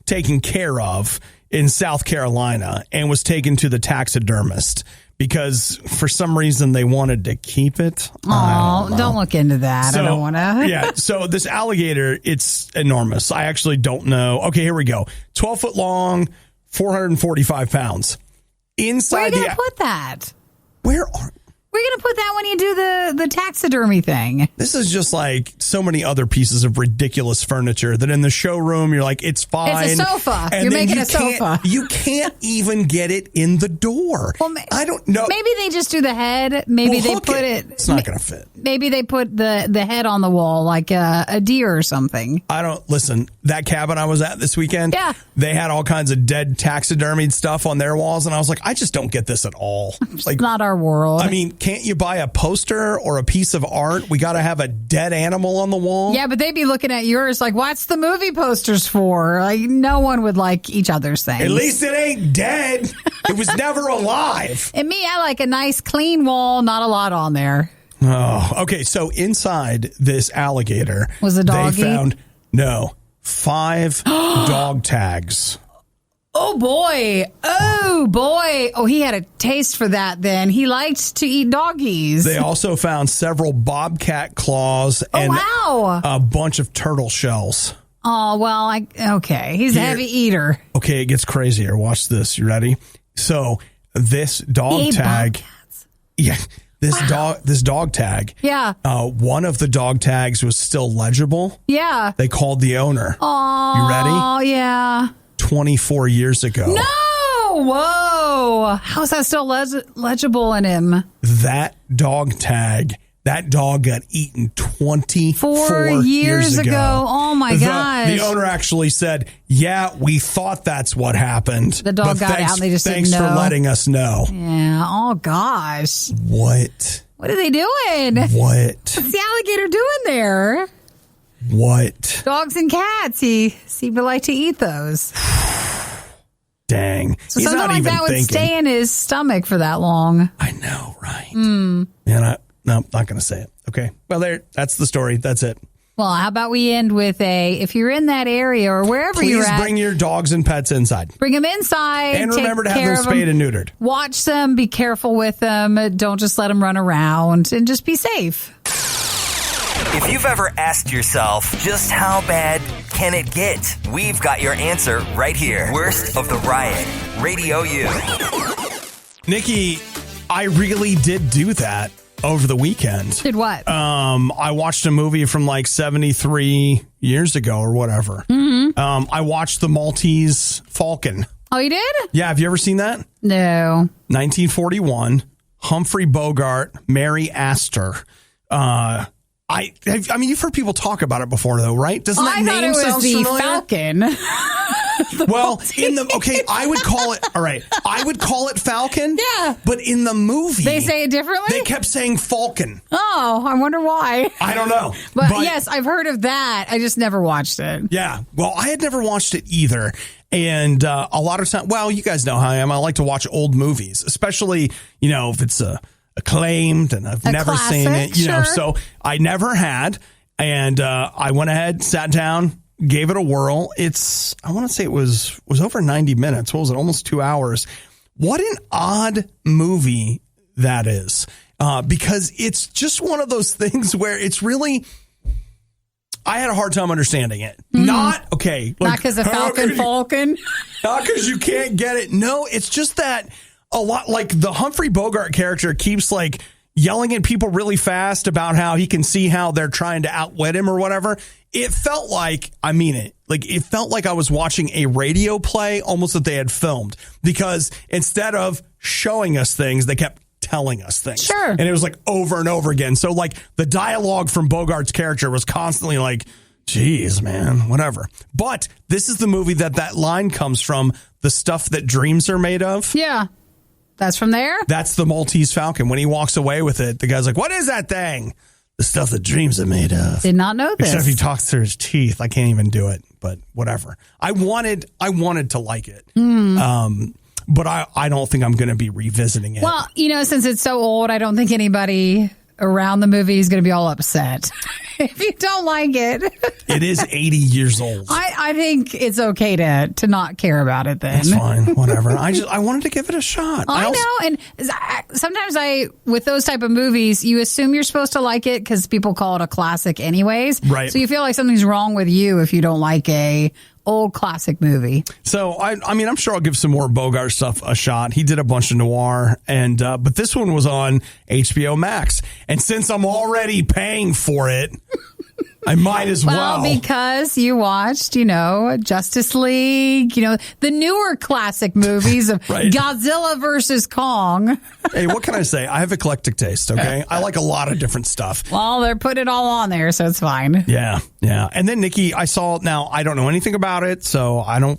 taken care of in South Carolina and was taken to the taxidermist because for some reason they wanted to keep it. Oh, don't look into that. I don't want to. Yeah. So this alligator, it's enormous. I actually don't know. Okay, here we go. 12 foot long, 445 pounds. Inside where are you going to put that? Where are We're going to put that when you do the taxidermy thing. This is just like so many other pieces of ridiculous furniture that in the showroom, you're like, it's fine. It's a sofa. You're making a sofa. You can't even get it in the door. Well, I don't know. Maybe they just do the head. Maybe they put it. It's not going to fit. Maybe they put the head on the wall like a deer or something. Listen, that cabin I was at this weekend, they had all kinds of dead taxidermied stuff on their walls. And I was like, I just don't get this at all. Like, not our world. I mean, can't you buy a poster or a piece of art? We got to have a dead animal on the wall. Yeah, but they'd be looking at yours like, what's the movie posters for? Like, no one would like each other's things. At least it ain't dead. It was never alive. And me, I like a nice clean wall, not a lot on there. Oh, okay. So inside this alligator, was a doggy? They found 5 dog tags. Oh boy. Oh, he had a taste for that then. He liked to eat doggies. They also found several bobcat claws and a bunch of turtle shells. Oh, well, okay. He's a heavy eater. Okay, it gets crazier. Watch this. You ready? So this dog tag. Bobcats. Yeah. This dog tag. Yeah. One of the dog tags was still legible. Yeah. They called the owner. Oh. You ready? Oh, yeah. 24 years ago. No! Whoa! How's that still legible in him? That dog tag, that dog got eaten 24 years ago. Oh, my gosh. The owner actually said, yeah, we thought that's what happened. The dog got out and they just thanks didn't know. for letting us know. Yeah. Oh, gosh. What? What are they doing? What? What's the alligator doing there? What? Dogs and cats. He seemed to like to eat those. Dang. So He's something not like even that would thinking. stay in his stomach for that long. I know, right? No, not going to say it. Okay. Well, that's the story. That's it. Well, how about we end with if you're in that area or wherever you're at. Please bring your dogs and pets inside. Bring them inside. And remember to have them spayed and neutered. Watch them. Be careful with them. Don't just let them run around. And just be safe. If you've ever asked yourself, just how bad can it get? We've got your answer right here. Worst of the Riot, RadioU. Nikki, I really did do that over the weekend. Did what? I watched a movie from like 73 years ago or whatever. Mm-hmm. I watched the Maltese Falcon. Oh, you did? Yeah. Have you ever seen that? No. 1941. Humphrey Bogart, Mary Astor. I mean, you've heard people talk about it before, though, right? Doesn't that name sound familiar? Falcon. I would call it, all right, I would call it Falcon. Yeah. But in the movie, they say it differently? They kept saying Falcon. Oh, I wonder why. I don't know. But yes, I've heard of that. I just never watched it. Yeah. Well, I had never watched it either. And a lot of time, well, you guys know how I am. I like to watch old movies, especially, if it's acclaimed and I've never classic, seen it, sure. So I never had. And I went ahead, sat down, gave it a whirl. I want to say it was over 90 minutes. What was it? Almost 2 hours. What an odd movie that is. Because it's just one of those things where it's really, I had a hard time understanding it. Mm-hmm. Not because of Falcon. Not because you can't get it. No, it's just that a lot, like the Humphrey Bogart character keeps like yelling at people really fast about how he can see how they're trying to outwit him or whatever. It felt like, it felt like I was watching a radio play almost that they had filmed, because instead of showing us things, they kept telling us things. Sure. And it was like over and over again. So like the dialogue from Bogart's character was constantly like, geez, man, whatever. But this is the movie that line comes from, the stuff that dreams are made of. Yeah. That's from there? That's the Maltese Falcon. When he walks away with it, the guy's like, what is that thing? The stuff that dreams are made of. Did not know this. Except he talks through his teeth. I can't even do it, but whatever. I wanted to like it. But I don't think I'm going to be revisiting it. Well, since it's so old, I don't think anybody around the movie is going to be all upset if you don't like it. It is 80 years old. I think it's okay to not care about it then. That's fine. Whatever. I wanted to give it a shot. I know. And sometimes with those type of movies, you assume you're supposed to like it because people call it a classic anyways. Right. So you feel like something's wrong with you if you don't like a old classic movie. So I'm sure I'll give some more Bogart stuff a shot. He did a bunch of noir, and but this one was on HBO Max, and since I'm already paying for it, I might as well. Well, because you watched, Justice League, the newer classic movies of Right. Godzilla versus Kong. Hey, what can I say? I have eclectic taste, okay? I like a lot of different stuff. Well, they're putting it all on there, so it's fine. Yeah. And then, Nikki, I don't know anything about it, so I'm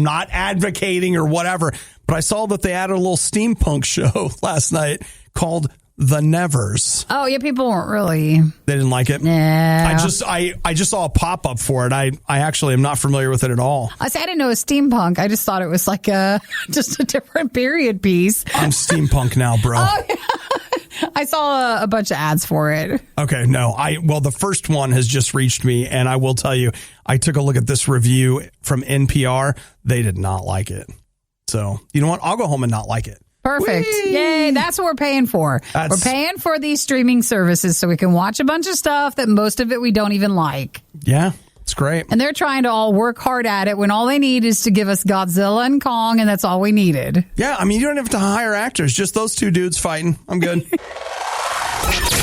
not advocating or whatever, but I saw that they added a little steampunk show last night called The Nevers. Oh, yeah, people weren't really. They didn't like it? No. I just saw a pop-up for it. I actually am not familiar with it at all. I didn't know it was steampunk. I just thought it was like just a different period piece. I'm steampunk now, bro. Oh, yeah. I saw a bunch of ads for it. Okay, no. The first one has just reached me, and I will tell you, I took a look at this review from NPR. They did not like it. So, you know what? I'll go home and not like it. Perfect. Whee! Yay. That's what we're paying for. We're paying for these streaming services so we can watch a bunch of stuff that most of it we don't even like. Yeah, it's great. And they're trying to all work hard at it when all they need is to give us Godzilla and Kong, and that's all we needed. Yeah, you don't have to hire actors. Just those two dudes fighting. I'm good.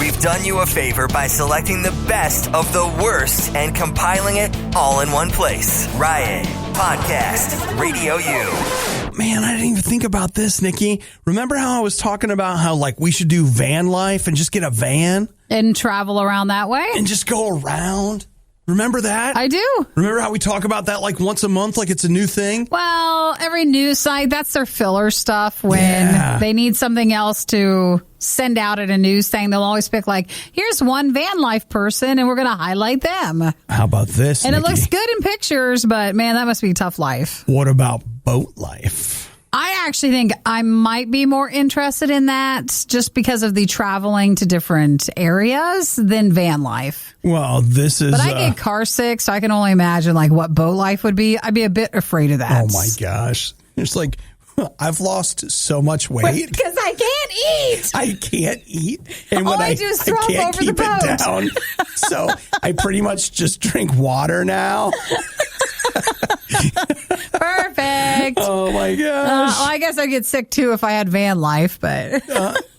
We've done you a favor by selecting the best of the worst and compiling it all in one place. Riot Podcast Radio U. Man, I didn't even think about this, Nikki. Remember how I was talking about how we should do van life and just get a van? And travel around that way? And just go around? Remember that? I do. Remember how we talk about that once a month, like it's a new thing? Well, every news site, that's their filler stuff when they need something else to send out at a news thing. They'll always pick here's one van life person and we're going to highlight them. How about this, And Nikki? it looks good in pictures, but man, that must be a tough life. What about boat life? I actually think I might be more interested in that just because of the traveling to different areas than van life. Well, this is... But I get car sick, so I can only imagine what boat life would be. I'd be a bit afraid of that. Oh, my gosh. It's I've lost so much weight. Because I can't eat. I can't eat. And All I do is throw up can't over the keep boat. it down. So I pretty much just drink water now. Perfect. Oh, my gosh. I guess I'd get sick, too, if I had van life, but...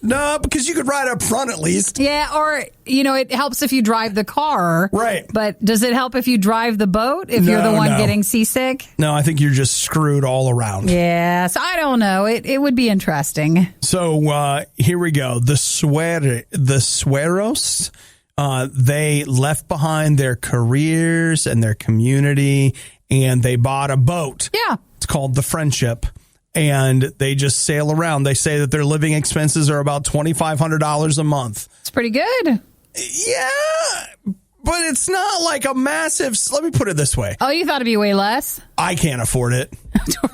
No, because you could ride up front at least. Yeah, or, it helps if you drive the car. Right. But does it help if you drive the boat, if you're the one getting seasick? No, I think you're just screwed all around. Yeah, so I don't know. It would be interesting. So here we go. The Sueros, they left behind their careers and their community, and they bought a boat. Yeah. It's called the Friendship, and they just sail around. They say that their living expenses are about $2,500 a month. It's pretty good. Yeah, but it's not a massive... Let me put it this way. Oh, you thought it'd be way less? I can't afford it.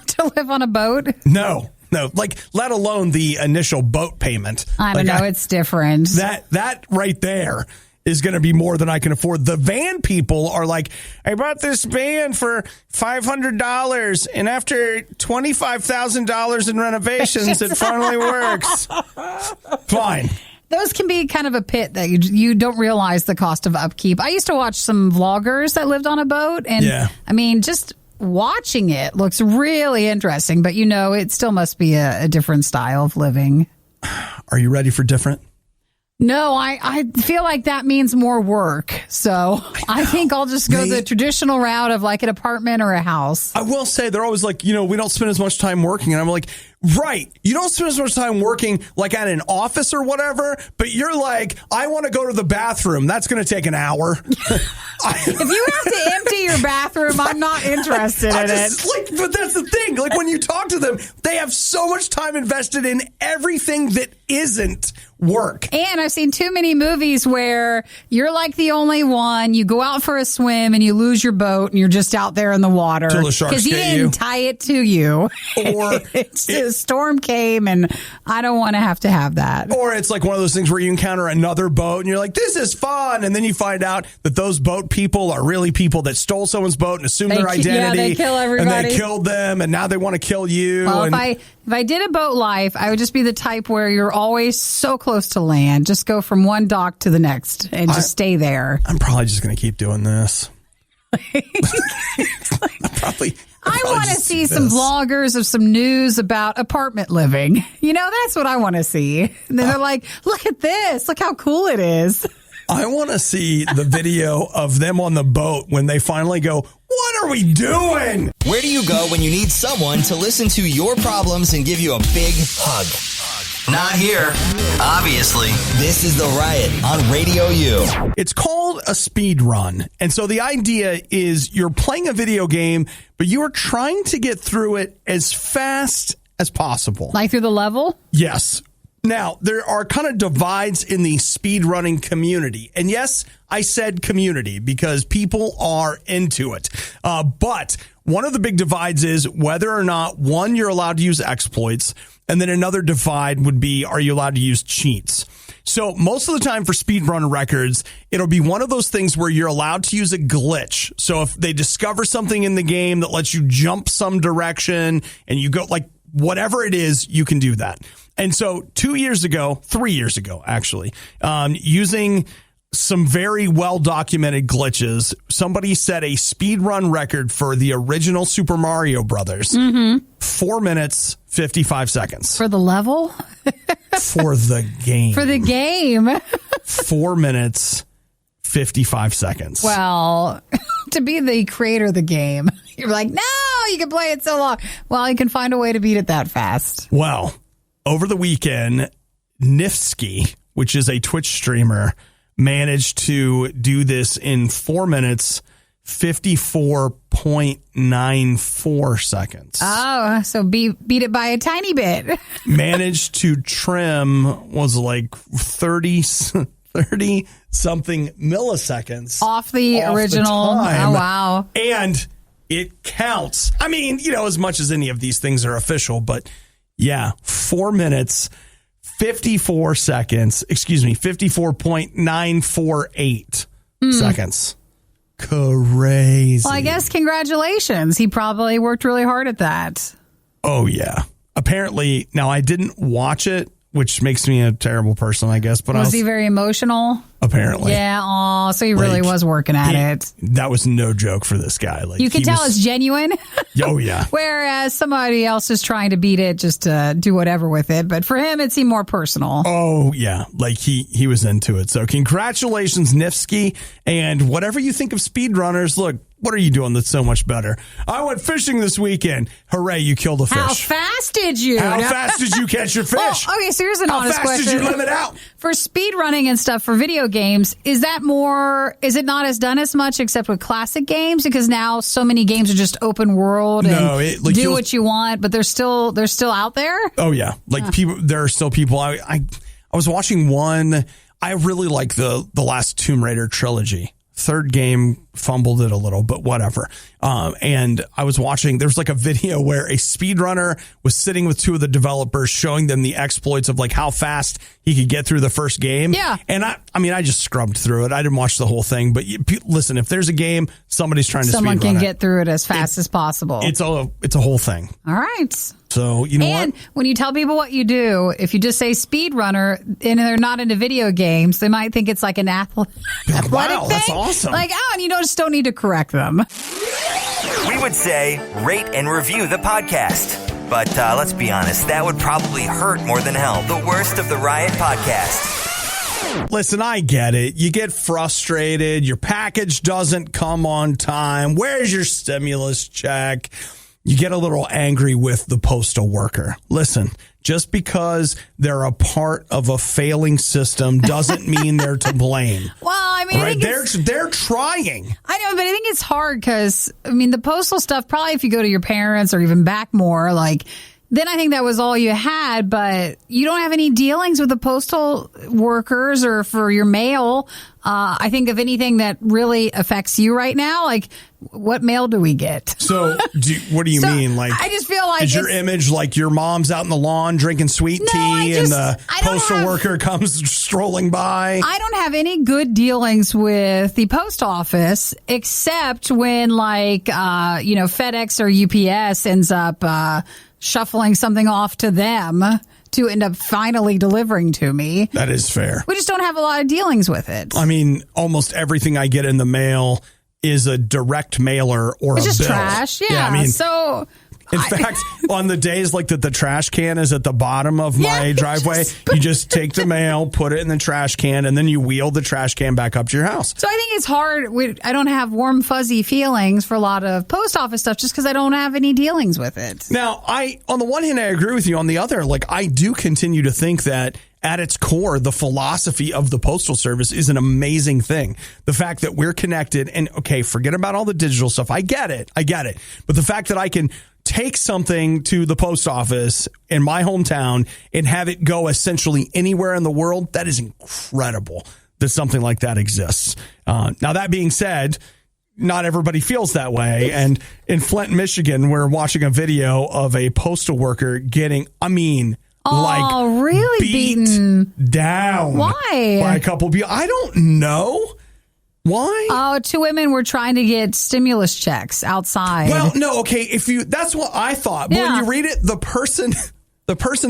To live on a boat? No, let alone the initial boat payment. I don't know. It's different. That right there is going to be more than I can afford. The van people are I bought this van for $500, and after $25,000 in renovations, it finally works. Fine. Those can be kind of a pit that you don't realize the cost of upkeep. I used to watch some vloggers that lived on a boat, and just watching it looks really interesting, but it still must be a different style of living. Are you ready for different? No, I feel like that means more work. So I think I'll just go the traditional route of an apartment or a house. I will say they're always we don't spend as much time working. And I'm right. You don't spend as much time working at an office or whatever, but you're I want to go to the bathroom. That's going to take an hour. If you have to empty your bathroom, I'm not interested in it. But that's the thing. When you talk to them, they have so much time invested in everything that isn't work. And I've seen too many movies where you're the only one. You go out for a swim and you lose your boat and you're just out there in the water. Till the sharks because you get didn't tie it to you. Or a storm came and I don't want to have that. Or it's one of those things where you encounter another boat and you're this is fun. And then you find out that those boat people are really people that stole someone's boat and assumed their identity. Yeah, they kill everybody. And they killed them and now they want to kill you. Well, if I did a boat life, I would just be the type where you're always so close to land. Just go from one dock to the next and just stay there. I'm probably just going to keep doing this. I want to see some vloggers of some news about apartment living. That's what I want to see. And then they're look at this. Look how cool it is. I want to see the video of them on the boat when they finally go, what are we doing? Where do you go when you need someone to listen to your problems and give you a big hug? Not here. Obviously, this is The Riot on Radio U. It's called a speedrun. And so the idea is you're playing a video game, but you are trying to get through it as fast as possible. Like through the level? Yes. Now, there are kind of divides in the speedrunning community. And yes, I said community because people are into it. But one of the big divides is whether or not, one, you're allowed to use exploits. And then another divide would be, are you allowed to use cheats? So most of the time for speedrun records, it'll be one of those things where you're allowed to use a glitch. So if they discover something in the game that lets you jump some direction and you go like whatever it is, you can do that. And so 3 years ago, actually, using some very well-documented glitches, somebody set a speedrun record for the original Super Mario Brothers. 4 minutes, 55 seconds. For the level? For the game. For the game. 4 minutes, 55 seconds. Well, to be the creator of the game, you're like, no, you can play it so long. Well, you can find a way to beat it that fast. Well, over the weekend, Nifsky, which is a Twitch streamer, managed to do this in 4 minutes, 54.94 seconds. Oh, so beat it by a tiny bit. Managed to trim was like 30 something milliseconds off the original. time. Oh, wow. And it counts. I mean, as much as any of these things are official, but yeah, 4 minutes, 54 seconds, 54.948 seconds. Crazy. Well, I guess congratulations. He probably worked really hard at that. Oh, yeah. Apparently, now I didn't watch it, which makes me a terrible person, I guess. But was he very emotional? Apparently. Yeah. Oh, so he really was working at it. That was no joke for this guy. Like, you can tell it's genuine. Oh, yeah. Whereas somebody else is trying to beat it just to do whatever with it. But for him, it seemed more personal. Oh, yeah. Like he was into it. So congratulations, Nifsky. And whatever you think of speedrunners, look, what are you doing that's so much better? I went fishing this weekend. Hooray, you killed a fish. How fast did you? How fast did you catch your fish? Well, okay, so here's an honest question. How fast did you limit out? For speed running and stuff for video games, is it not as done as much except with classic games? Because now so many games are just open world and do what you want, but they're still out there? Oh, yeah. Like there are still people. I was watching one. I really like the last Tomb Raider trilogy. Third game fumbled it a little, but whatever. And I was watching, there's like a video where a speedrunner was sitting with two of the developers showing them the exploits of like how fast he could get through the first game. Yeah. And I just scrubbed through it. I didn't watch the whole thing, but listen, if there's a game, somebody's trying to someone speedrun can it. get through it as fast as possible. It's a whole thing. All right. So, you know and what? when you tell people what you do, if you just say speedrunner and they're not into video games, they might think it's like an athletic Wow, thing. that's awesome. Like, and you just don't need to correct them. We would say rate and review the podcast. But let's be honest, that would probably hurt more than hell. The worst of the Riot podcast. Listen, I get it. You get frustrated. Your package doesn't come on time. Where's your stimulus check? You get a little angry with the postal worker. Listen, just because they're a part of a failing system doesn't mean they're to blame. Well, I mean, right? They're trying. I know, but I think it's hard because, the postal stuff, probably if you go to your parents or even back more, then I think that was all you had, but you don't have any dealings with the postal workers or for your mail. I think of anything that really affects you right now, what mail do we get? So, what do you mean? I just feel like is your image like your mom's out in the lawn drinking sweet tea and the postal worker comes strolling by? I don't have any good dealings with the post office except when FedEx or UPS ends up shuffling something off to them to end up finally delivering to me. That is fair. We just don't have a lot of dealings with it. Almost everything I get in the mail is a direct mailer or it's a just bill. trash. Yeah. So In fact, on the days like that the trash can is at the bottom of my driveway, you just take the mail, put it in the trash can, and then you wheel the trash can back up to your house. So I think it's hard. I don't have warm, fuzzy feelings for a lot of post office stuff just because I don't have any dealings with it. Now, on the one hand, I agree with you. On the other, I do continue to think that at its core, the philosophy of the Postal Service is an amazing thing. The fact that we're connected and, okay, forget about all the digital stuff. I get it. But the fact that I can take something to the post office in my hometown and have it go essentially anywhere in the world, that is incredible that something like that exists. Now, that being said, not everybody feels that way. And in Flint, Michigan, we're watching a video of a postal worker getting, really beaten down. Why? By a couple of people. I don't know. Why? Oh, 2 women were trying to get stimulus checks outside. Well, no, okay. That's what I thought. But when you read it, the person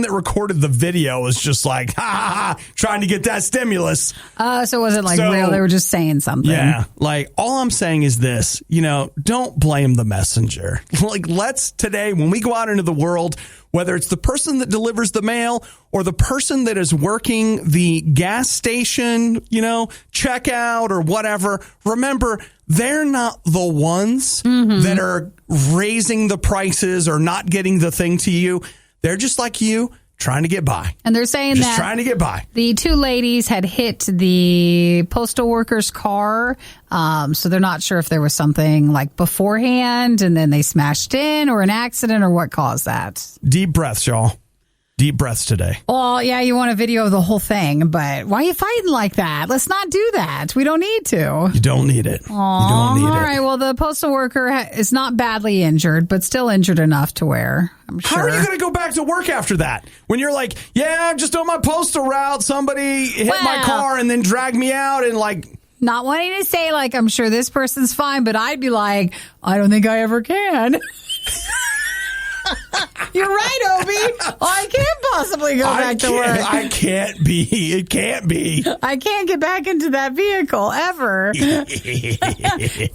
that recorded the video was just like, trying to get that stimulus. So it wasn't real. They were just saying something. Yeah. All I'm saying is this, don't blame the messenger. Let's today, when we go out into the world, whether it's the person that delivers the mail or the person that is working the gas station, checkout or whatever, remember, they're not the ones that are raising the prices or not getting the thing to you. They're just like you, trying to get by. And they're saying just trying to get by. The 2 ladies had hit the postal worker's car. So they're not sure if there was something beforehand and then they smashed in or an accident or what caused that. Deep breaths, y'all. Deep breaths today. Well, yeah, you want a video of the whole thing, but why are you fighting like that? Let's not do that. We don't need to. You don't need it. Aww, you don't need it. All right, well, the postal worker is not badly injured, but still injured enough to wear, I'm sure. How are you going to go back to work after that? When you're like, I'm just on my postal route. Somebody hit my car and then dragged me out and Not wanting to say, I'm sure this person's fine, but I'd be like, I don't think I ever can. You're right, Obi. I can't possibly go back to work. I can't be. It can't be. I can't get back into that vehicle ever.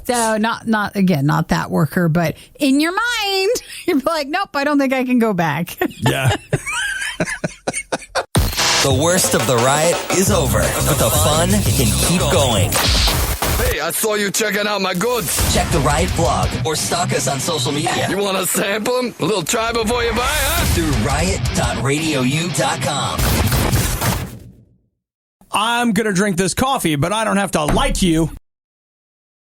So not that worker, but in your mind, you're like, nope, I don't think I can go back. Yeah. The worst of the riot is over, but the fun can keep going. Hey, I saw you checking out my goods. Check the Riot blog or stalk us on social media. You want to sample them? A little try before you buy, huh? Through riot.radiou.com. I'm going to drink this coffee, but I don't have to like you.